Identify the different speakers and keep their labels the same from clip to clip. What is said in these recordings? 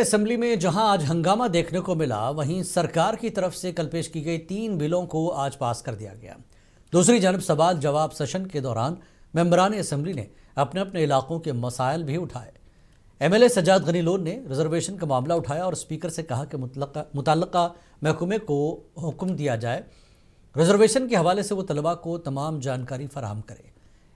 Speaker 1: Assembly में जहां आज हंगामा देखने को मिला, वहीं सरकार की तरफ से कल पेश की गई 3 बिलों को आज पास कर दिया गया। दूसरी जानब सवाल जवाब सेशन के दौरान मेंबरान असेंबली ने अपने अपने इलाकों के मसाइल भी उठाए। एमएलए सज्जाद गनी लोन ने रिजर्वेशन का मामला उठाया और स्पीकर से कहा कि मुतल्लका महकमे को हुक्म दिया जाए, रिजर्वेशन के हवाले से वो तलबा को तमाम जानकारी फराहम करे।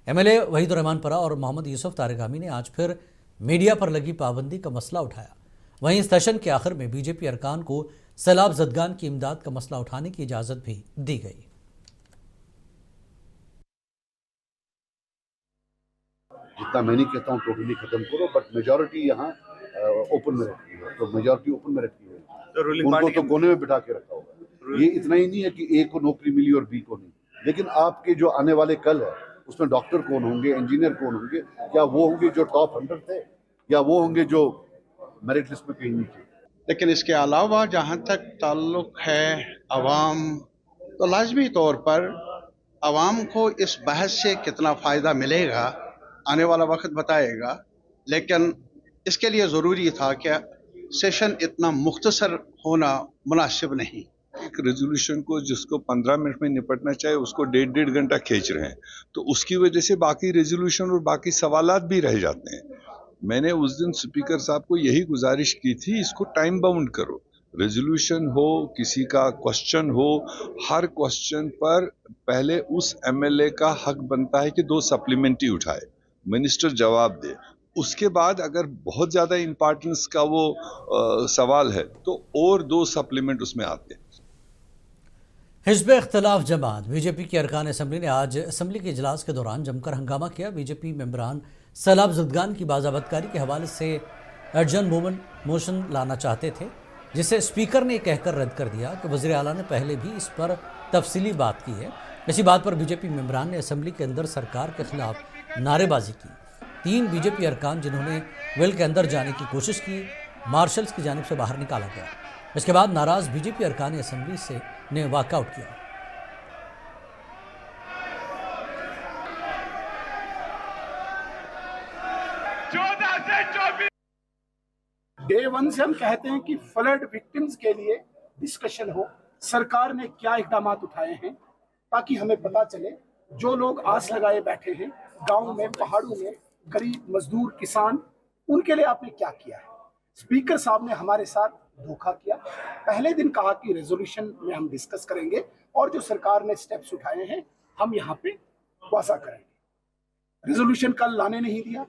Speaker 1: एमएलए वहीदुर रहमान परा और मोहम्मद यूसुफ तारिगामी ने आज फिर मीडिया पर लगी पाबंदी का मसला उठाया। वहीं सेशन के आखिर में बीजेपी अरकान को सैलाब जदगान की इमदाद का मसला उठाने की इजाज़त भी दी गई।
Speaker 2: जितना मैं नहीं कहता हूँ टोटली खत्म करो, बट मेजॉरिटी यहाँ ओपन में रखी है, तो मेजॉरिटी ओपन में रखी है, तो उनको तो कोने में बिठा के रखा होगा। ये इतना ही नहीं है कि ए को नौकरी मिली और बी को नहीं, लेकिन आपके जो आने वाले कल है उसमें डॉक्टर कौन होंगे, इंजीनियर कौन होंगे, क्या वो होंगे जो टॉप 100 थे या वो होंगे जो मेरिट लिस्ट में कहीं नीचे।
Speaker 3: लेकिन इसके अलावा जहाँ तक ताल्लुक है अवाम, तो लाजमी तौर पर अवाम को इस बहस से कितना फ़ायदा मिलेगा आने वाला वक्त बताएगा, लेकिन इसके लिए ज़रूरी था कि सेशन इतना मुख्तसर होना मुनासिब नहीं।
Speaker 4: एक रेजोल्यूशन को जिसको 15 मिनट में निपटना चाहिए उसको 1.5 घंटा खींच रहे हैं, तो उसकी वजह से बाकी रेजोल्यूशन और बाकी सवालात भी रह जाते हैं। मैंने उस दिन स्पीकर साहब को यही गुजारिश की थी, इसको टाइम बाउंड करो। रेजोल्यूशन हो, किसी का क्वेश्चन हो, हर क्वेश्चन पर पहले उस एमएलए का हक बनता है कि 2 सप्लीमेंट्री उठाए, मिनिस्टर जवाब दे। उसके बाद अगर बहुत ज़्यादा इंपॉर्टेंस का वो सवाल है तो और 2 सप्लीमेंट उसमें आते हैं।
Speaker 1: हिज़्ब इख्तिलाफ जमात बीजेपी के अरकान असेंबली ने आज असेंबली के इजलास के दौरान जमकर हंगामा किया। बीजेपी मेंबरान सैलाब जदगान की बाज़ाबतकारी के हवाले से अर्जेंट मोशन लाना चाहते थे, जिसे स्पीकर ने कहकर रद्द कर दिया कि वज़ीर आला ने पहले भी इस पर तफसीली बात की है। इसी बात पर बीजेपी मेंबरान ने असेंबली के अंदर सरकार के खिलाफ नारेबाजी की। 3 बीजेपी अरकान जिन्होंने वेल के अंदर जाने की कोशिश की, मार्शल्स की जानिब से बाहर निकाला गया। इसके बाद नाराज बीजेपी अरकान असेंबली से ने वॉकआउट किया।
Speaker 5: डे 1 से हम कहते हैं कि फ्लड विक्टिम्स के लिए डिस्कशन हो, सरकार ने क्या इकदाम उठाए हैं ताकि हमें पता चले। जो लोग आस लगाए बैठे हैं गांव में, पहाड़ों में, गरीब मजदूर किसान, उनके लिए आपने क्या किया है। स्पीकर साहब ने हमारे साथ धोखा किया। पहले दिन कहा कि रेजोल्यूशन में हम डिस्कस करेंगे और जो सरकार ने स्टेप्स उठाए हैं हम यहाँ पे वाजा करेंगे। रेजोल्यूशन कल लाने नहीं दिया,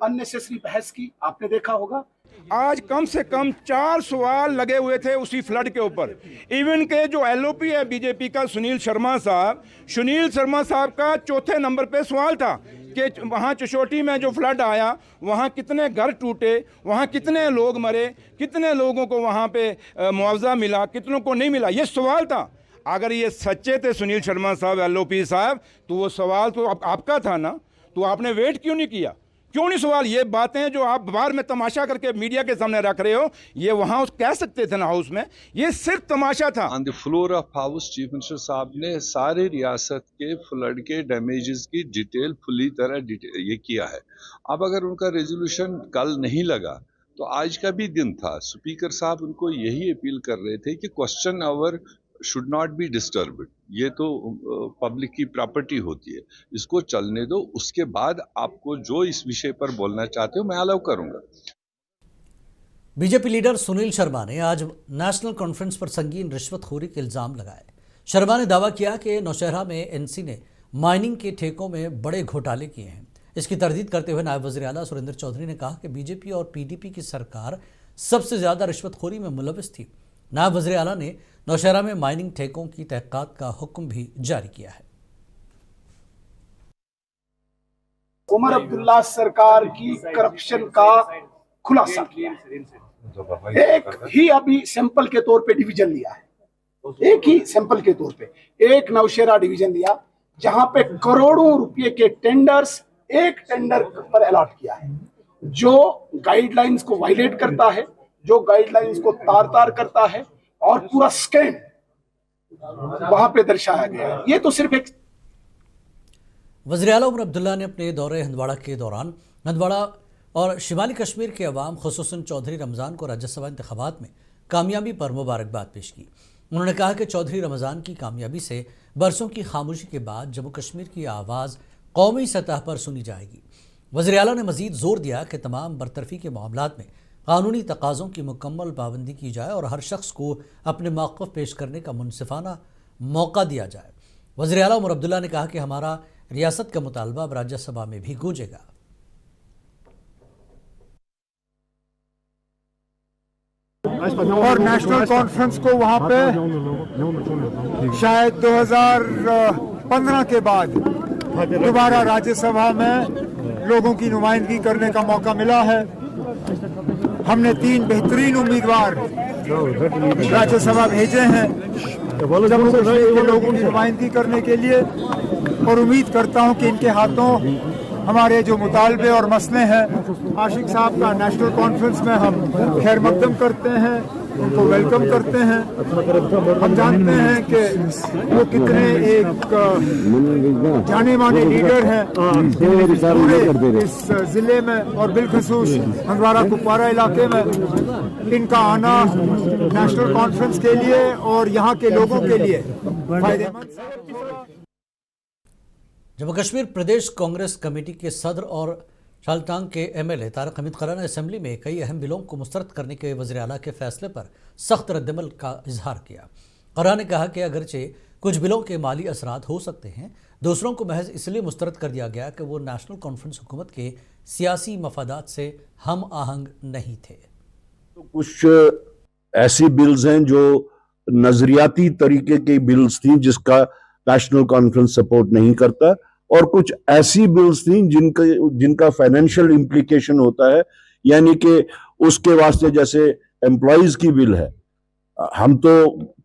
Speaker 5: अननेसेसरी बहस की, आपने देखा होगा।
Speaker 6: आज कम से कम 4 सवाल लगे हुए थे उसी फ्लड के ऊपर। इवन के जो एलओपी है बीजेपी का सुनील शर्मा साहब का चौथे नंबर पे सवाल था कि वहाँ चशोटी में जो फ्लड आया वहाँ कितने घर टूटे, वहाँ कितने लोग मरे, कितने लोगों को वहाँ पे मुआवजा मिला, कितनों को नहीं मिला, ये सवाल था। अगर ये सच्चे थे सुनील शर्मा साहब, एलओपी साहब, तो वो सवाल तो आपका था ना, तो आपने वेट क्यों नहीं किया, क्यों नहीं सवाल। ये बातें जो आप बाहर में तमाशा करके मीडिया के सामने रख रहे हो, ये वहाँ कह सकते थे ना हाउस में, ये सिर्फ तमाशा था।
Speaker 4: On the floor of house chief minister साहब ने सारे रियासत के फ्लड के डैमेजेस की डिटेल फुली तरह ये किया है। अब अगर उनका रेजोल्यूशन कल नहीं लगा तो आज का भी दिन था। स्पीकर साहब उनको यही अपील कर रहे थे कि question hour should not be disturbed, ये तो पब्लिक की प्रॉपर्टी होती है, इसको चलने दो, उसके बाद आपको जो इस विषय पर बोलना चाहते हो मैं अलाउ करूंगा।
Speaker 1: बीजेपी लीडर सुनील शर्मा ने आज नेशनल कॉन्फ्रेंस पर संगीन रिश्वतखोरी के इल्जाम लगाए। शर्मा ने दावा किया कि नौशहरा में एनसी ने माइनिंग के ठेकों में बड़े घोटाले किए हैं। इसकी तरदीद करते हुए नायब वज़ीर आला सुरेंद्र चौधरी ने कहा कि बीजेपी और पीडीपी की सरकार सबसे ज्यादा रिश्वतखोरी में मुलविस थी। नायब वज़ीर आला ने नौशहरा में माइनिंग ठेकों की तहक़ीक़ात का हुक्म भी जारी किया है।
Speaker 5: उमर अब्दुल्ला सरकार की करप्शन का खुलासा किया। एक ही अभी सैंपल के तौर पे डिवीजन लिया है, एक ही सैंपल के तौर पे एक नौशहरा डिवीजन लिया जहां पे करोड़ों रुपए के टेंडर्स एक टेंडर पर अलॉट किया है। जो गाइडलाइंस को वायलेट करता है, जो गाइडलाइंस को तार करता है और पूरा स्कैम वहां पे दर्शाया गया है। ये तो सिर्फ एक।
Speaker 1: वज़ीर आला उमर अब्दुल्ला ने अपने दौरे हंदवाड़ा के दौरान हंदवाड़ा और शिमाली कश्मीर के अवाम खुसूसन चौधरी रमज़ान को राज्यसभा इंतखाबात में कामयाबी पर मुबारकबाद पेश की। उन्होंने कहा कि चौधरी रमज़ान की कामयाबी से बरसों की खामोशी के बाद जम्मू कश्मीर की आवाज़ कौमी सतह पर सुनी जाएगी। वज़ीर आला ने मज़ीद जोर दिया कि तमाम बरतरफी के मामलात में कानूनी तकाज़ों की मुकम्मल पाबंदी की जाए और हर शख्स को अपने मौक़िफ़ पेश करने का मुनसिफाना मौका दिया जाए। वज़ीर आला उमर अब्दुल्ला ने कहा कि हमारा रियासत का मुतालबा अब राज्यसभा में भी गूंजेगा।
Speaker 7: और नेशनल कॉन्फ्रेंस को वहाँ पे शायद 2015 के बाद दोबारा राज्यसभा में लोगों की नुमाइंदगी करने का मौका मिला है। हमने 3 बेहतरीन उम्मीदवार राज्यसभा भेजे हैं जम्मू कश्मीर के लोगों की नुमाइंदगी करने के लिए, और उम्मीद करता हूं कि इनके हाथों हमारे जो मुतालबे और मसले हैं, आशिक साहब का नेशनल कॉन्फ्रेंस में हम खैर मकदम करते हैं, उनको वेलकम करते हैं। हम जानते हैं कि वो कितने एक जाने माने लीडर हैं पूरे इस जिले में और बिलखसूस हंदवारा कुपवारा इलाके में। इनका आना नेशनल कॉन्फ्रेंस के लिए और यहाँ के लोगों के लिए फायदेमंद।
Speaker 1: जम्मू कश्मीर प्रदेश कांग्रेस कमेटी के सदर और शालटांग के एमएलए तारिक हमीद खरा ने असेंबली में कई अहम बिलों को मुस्तरद करने के वज़ीर आला के फैसले पर सख्त रद्दमल का इजहार किया। खरा ने कहा कि अगरचे कुछ बिलों के माली असरात हो सकते हैं, दूसरों को महज इसलिए मुस्तरद कर दिया गया कि वो नेशनल कॉन्फ्रेंस हुकूमत के सियासी मफादात से हम आहंग नहीं थे।
Speaker 8: तो कुछ ऐसी बिल्स हैं जो नजरियाती तरीके की बिल्स थी जिसका नेशनल कॉन्फ्रेंस सपोर्ट नहीं करता, और कुछ ऐसी बिल्स थी जिनका फाइनेंशियल इम्प्लीकेशन होता है, यानी कि उसके वास्ते जैसे एम्प्लॉइज की बिल है। हम तो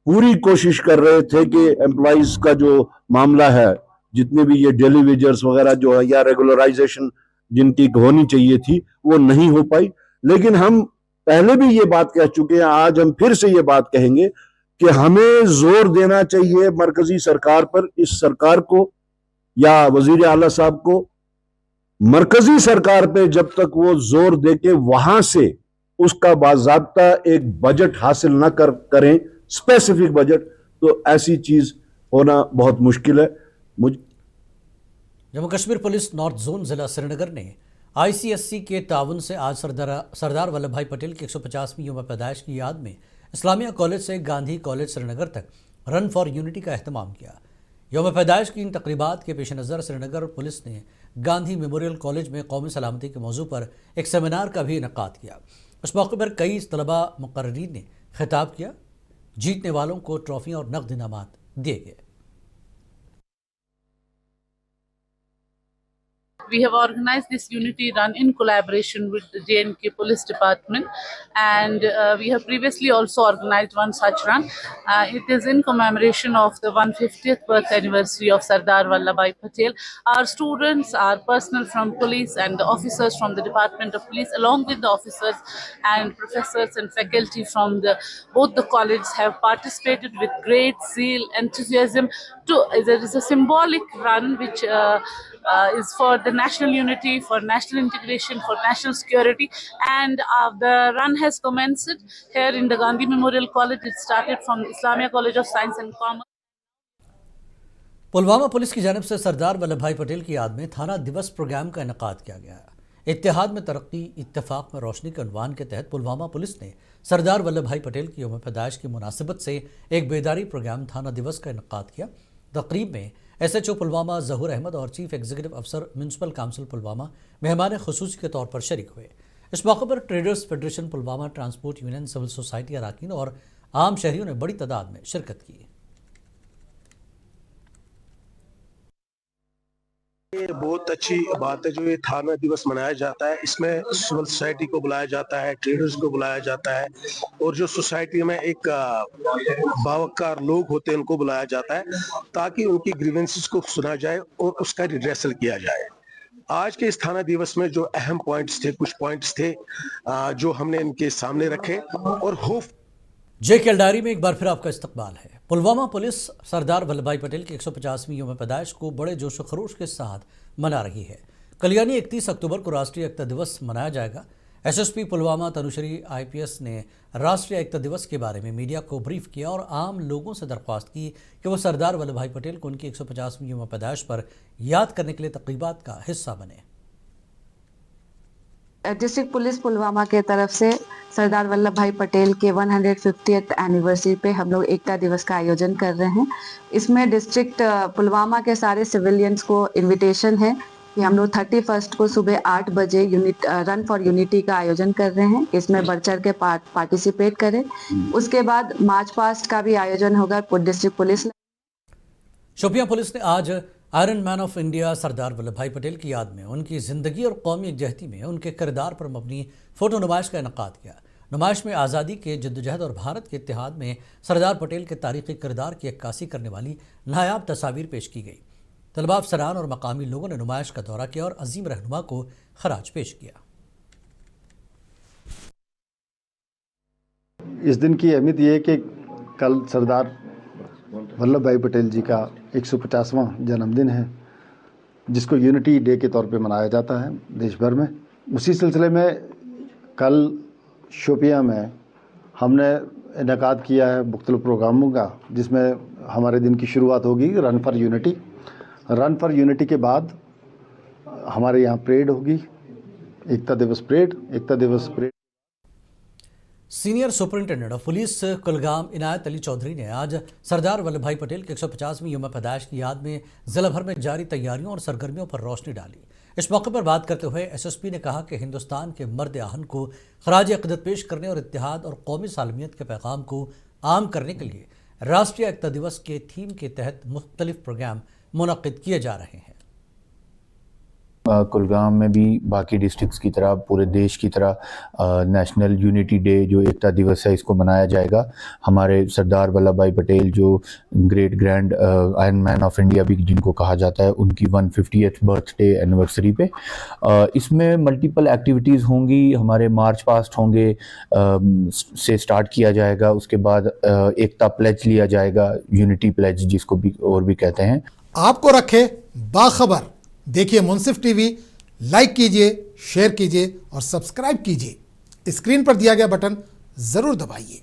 Speaker 8: पूरी कोशिश कर रहे थे कि एम्प्लॉइज का जो मामला है, जितने भी ये डेली वेजर्स वगैरह जो है या रेगुलराइजेशन जिनकी होनी चाहिए थी वो नहीं हो पाई। लेकिन हम पहले भी ये बात कह चुके हैं, आज हम फिर से ये बात कहेंगे कि हमें जोर देना चाहिए मरकजी सरकार पर, इस सरकार को या वजीर आला साहब को, मरकजी सरकार पे जब तक वो जोर दे के वहां से उसका बाज़ाब्ता एक बजट हासिल न करें, स्पेसिफिक बजट, तो ऐसी चीज होना बहुत मुश्किल है।
Speaker 1: Jammu Kashmir police north zone जिला श्रीनगर ने ICSC के ताउन से आज सरदार वल्लभ भाई पटेल की 150वीं यौम पैदाइश की याद में इस्लामिया कॉलेज से गांधी कॉलेज श्रीनगर तक रन फॉर यूनिटी का एहतमाम किया। यौम पैदाइश की इन तकरीबात के पेश नज़र श्रीनगर पुलिस ने गांधी मेमोरियल कॉलेज में कौमी सलामती के मौजू पर एक सेमिनार का भी इनेकाद किया। इस मौके पर कई तलबा मुकर्रीन ने खिताब किया। जीतने वालों को ट्रॉफियाँ और नकद इनामात दिए गए।
Speaker 9: We have organized this unity run in collaboration with the J&K Police Department, and we have previously also organized one such run. It is in commemoration of the 150th birth anniversary of Sardar Vallabhbhai Patel. Our students, our personnel from police and the officers from the Department of Police, along with the officers and professors and faculty from both the colleges, have participated with great zeal, enthusiasm. There is a symbolic run which is for the national unity, for national integration, for national security, and the run has commenced here in the Gandhi Memorial College. It started from the Islamia College of Science and Commerce.
Speaker 1: Pulwama police की जानिब से सरदार वल्लभ भाई पटेल की याद में थाना दिवस programme का इनेकाद किया गया। इत्तेहाद में तरक्की, इत्तेफाक में रोशनी के उन्वान के तहत पुलवामा पुलिस ने सरदार वल्लभ भाई पटेल की यौम पैदाइश की मुनासिबत से एक बेदारी प्रोग्राम थाना दिवस का इनेकाद किया। तकरीब में SHO पुलवामा ज़हूर अहमद और चीफ एग्जीक्यूटिव अफसर म्यूनसिपल काउंसिल पुलवामा मेहमान खुसूसी के तौर पर शरीक हुए। इस मौके पर traders federation Pulwama, transport union, civil society अरकान और आम शहरियों ने बड़ी तादाद में शिरकत की।
Speaker 10: ये बहुत अच्छी बात है जो ये थाना दिवस मनाया जाता है। इसमें सिविल सोसाइटी को बुलाया जाता है, ट्रेडर्स को बुलाया जाता है, और जो सोसाइटी में एक बावकार लोग होते हैं उनको बुलाया जाता है ताकि उनकी ग्रीवेंसेस को सुना जाए और उसका रिड्रेसल किया जाए। आज के इस थाना दिवस में जो अहम पॉइंट्स थे, कुछ पॉइंट्स थे जो हमने इनके सामने रखे, और होप
Speaker 1: JKL डायरी में एक बार फिर आपका इस्तकबाल है। पुलवामा पुलिस सरदार वल्लभ भाई पटेल की 150वीं यौम पैदाइश को बड़े जोश व खरोश के साथ मना रही है। कल यानी 31 अक्टूबर को राष्ट्रीय एकता दिवस मनाया जाएगा। एसएसपी पुलवामा तनुश्री आईपीएस ने राष्ट्रीय एकता दिवस के बारे में मीडिया को ब्रीफ किया और आम लोगों से दरख्वास्त की कि वो सरदार वल्लभ भाई पटेल को उनकी 150वीं यौम पैदाइश पर याद करने के लिए तक़रीबात का हिस्सा बने।
Speaker 11: डिस्ट्रिक्ट पुलिस पुलवामा के तरफ से सरदार वल्लभ भाई पटेल के 150th एनिवर्सरी पे हम लोग एकता दिवस का आयोजन कर रहे हैं। इसमें डिस्ट्रिक्ट पुलवामा के सारे सिविलियंस को इनविटेशन है कि हम लोग 31 को सुबह 8 बजे रन फॉर यूनिटी का आयोजन कर रहे हैं। इसमें बढ़ चढ़ के पार्टिसिपेट करें। उसके बाद मार्च पास्ट का भी आयोजन होगा डिस्ट्रिक्ट पुलिस।
Speaker 1: शोपियां पुलिस ने आज iron man of India Sardar Vallabh भाई पटेल की याद में उनकी ज़िंदगी और कौमी यकजहती में उनके किरदार पर मबनी फ़ोटो नुमाइश का इनेकाद किया। नुमाइश में आज़ादी के जद्दोजहद और भारत के इत्तेहाद में सरदार पटेल के तारीख़ी किरदार की अक्कासी करने वाली नायाब तस्वीर पेश की गई। तलबा अफसरान और मकामी लोगों ने नुमाइश का दौरा किया और अजीम रहनुमा को खराज पेश किया।
Speaker 12: इस दिन की अहमियत ये है कि कल सरदार वल्लभ भाई पटेल जी का 150वां जन्मदिन है, जिसको यूनिटी डे के तौर पे मनाया जाता है देश भर में। उसी सिलसिले में कल शोपियां में हमने इनेकाद किया है मुख्तलिफ प्रोग्रामों का, जिसमें हमारे दिन की शुरुआत होगी run for unity. Run for unity के बाद हमारे यहाँ परेड होगी, Ekta Diwas parade.
Speaker 1: Senior superintendent of police Kulgam Inayat Ali Chaudhary ने आज सरदार वल्लभ भाई पटेल की 150वीं यौम पैदाइश की याद में जिला भर में जारी तैयारियों और सरगर्मियों पर रोशनी डाली। इस मौके पर बात करते हुए एसएसपी ने कहा कि हिंदुस्तान के मर्द आहन को खराज अक़ीदत पेश करने और इत्तेहाद और कौमी सालमियत के पैगाम को आम करने के लिए राष्ट्रीय एकता दिवस के थीम के तहत मुख्तलिफ प्रोग्राम मुनक़्क़िद किए जा रहे हैं।
Speaker 13: कुलगाम में भी बाकी डिस्ट्रिक्ट्स की तरह पूरे देश की तरह नेशनल यूनिटी डे जो एकता दिवस है इसको मनाया जाएगा। हमारे सरदार वल्लभ भाई पटेल जो great grand iron man of India भी जिनको कहा जाता है, उनकी 150th बर्थडे एनिवर्सरी पे इसमें मल्टीपल एक्टिविटीज़ होंगी। हमारे मार्च पास्ट होंगे से स्टार्ट किया जाएगा। उसके बाद एकता प्लेज लिया जाएगा, यूनिटी प्लेज जिसको भी और भी कहते हैं।
Speaker 14: आपको रखे बाखबर। देखिए मुंसिफ टीवी, लाइक कीजिए, शेयर कीजिए और सब्सक्राइब कीजिए। स्क्रीन पर दिया गया बटन जरूर दबाइए।